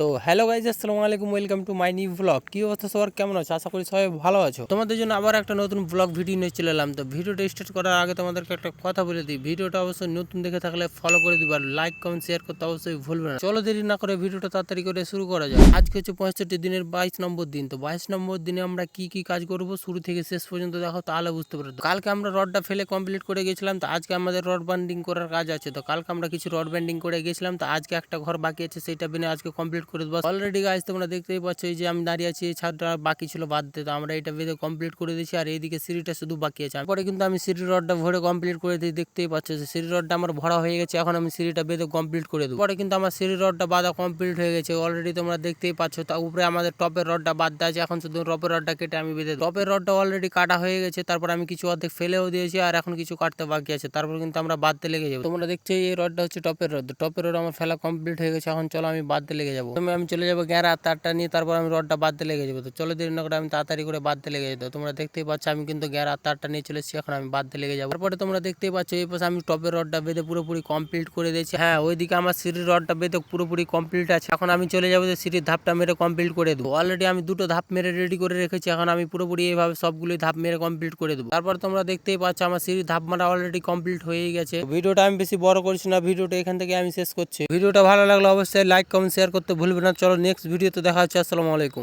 তো hello guys, আসসালামু আলাইকুম, welcome to my new blog. কি অবস্থা সবার, কেমন আছো? আশা করি সবাই ভালো আছো। তোমাদের জন্য আবার একটা নতুন ব্লগ ভিডিও নিয়ে চলে এলাম। তো ভিডিওটা স্টার্ট করার আগে তোমাদেরকে একটা কথা বলে দিই, ভিডিওটা অবশ্যই নতুন দেখে থাকলে ফলো করে দিবা, লাইক কমেন্ট শেয়ার করতে অবশ্যই ভুলবে না। চলো দেরি না করে ভিডিওটা তাড়াতাড়ি করে শুরু করা যায়। আজকে হচ্ছে 65 দিনের 22 নম্বর দিন। তো 22 নম্বর দিনে আমরা কি কি কাজ করব শুরু থেকে শেষ পর্যন্ত দেখো, তাহলে বুঝতে পারো। কালকে আমরা রডটা ফেলে কমপ্লিট করে গেছিলাম, তো আজকে আমাদের রড বান্ডিং করার কাজ আছে। তো কালকে আমরা কিছু রড বান্ডিং করে গেছিলাম, তো আজকে একটা ঘর বাকি আছে, সেটা বেনে আজকে কমপ্লিট করে দেবো। অলরেডি গাইজ তোমরা দেখতেই পাচ্ছ, এই যে আমি দাঁড়িয়ে আছি, এই ছাদটা বাকি ছিল বাদ দিতে, তো আমরা এটা বেঁধে কমপ্লিট করে দিয়েছি। আর এইদিকে সিঁড়িটা শুধু বাকি আছে। পরে কিন্তু আমি সিঁড়ি রডটা ভরে কমপ্লিট করে দিই। দেখতেই পাচ্ছ যে সিঁড়ি রডটা আমার ভরা হয়ে গেছে, এখন আমি সিঁড়িটা বেঁধে কমপ্লিট করে দেবো। পরে কিন্তু আমার সিঁড়ি রডটা বাঁধা কমপ্লিট হয়ে গেছে অলরেডি, তোমরা দেখতেই পাচ্ছ। তার উপরে আমাদের টপের রডটা বাদ দেওয়া আছে, এখন শুধু টপের রডটা কেটে আমি বেঁধে দেবো। টপের রডটা অলরেডি কাটা হয়ে গেছে, তারপর আমি কিছু অর্ধেক ফেলেও দিয়েছি, আর এখন কিছু কাটতে বাকি আছে, তারপর কিন্তু আমরা বাঁধতে লেগে যাবো। তোমরা দেখছো এই রডটা হচ্ছে টপের রড। টপের রড আমার ফেলা কমপ্লিট হয়ে গেছে, এখন চলো আমি বাঁধতে লেগে যাবো। আমি চলে যাবো গ্যারা তারটা নিয়ে, তারপর আমি রডটা বাঁধতে লেগে যাবো। তো চলো দেরি না করে আমি তাড়াতাড়ি করে বাঁধতে লেগে যেত। তোমরা দেখতেই পাচ্ছ আমি কিন্তু গ্যারা তারটা নিয়ে চলে এসেছি, এখন আমি বাঁধতে লেগে যাবো। তারপরে তোমরা দেখতেই পাচ্ছ এই পাশে আমি টপের রডটা বেঁধে পুরোপুরি কমপ্লিট করে দিয়েছি। হ্যাঁ, ওইদিকে আমার সিঁড়ির রডটা বেঁধে পুরোপুরি কমপ্লিট আছে। এখন আমি চলে যাবো যে সিঁড়ির ধাপটা মেরে কমপ্লিট করে দেবো। অলরেডি আমি দুটো ধাপ মেরে রেডি করে রেখেছি, এখন আমি পুরোপুরি এইভাবে সবগুলি ধাপ মেরে কমপ্লিট করে দেবো। তারপর তোমরা দেখতেই পাচ্ছ আমার সিঁড়ির ধাপ মারা অলরেডি কমপ্লিট হয়ে গেছে। ভিডিওটা আমি বেশি বড় করছি না, ভিডিওটা এখান থেকে আমি শেষ করছি। ভিডিওটা ভালো লাগলে অবশ্যই লাইক কমেন্ট শেয়ার করতে ভুলবে না। চলো নেক্সট ভিডিওতে দেখা হচ্ছে। আসসালামু আলাইকুম।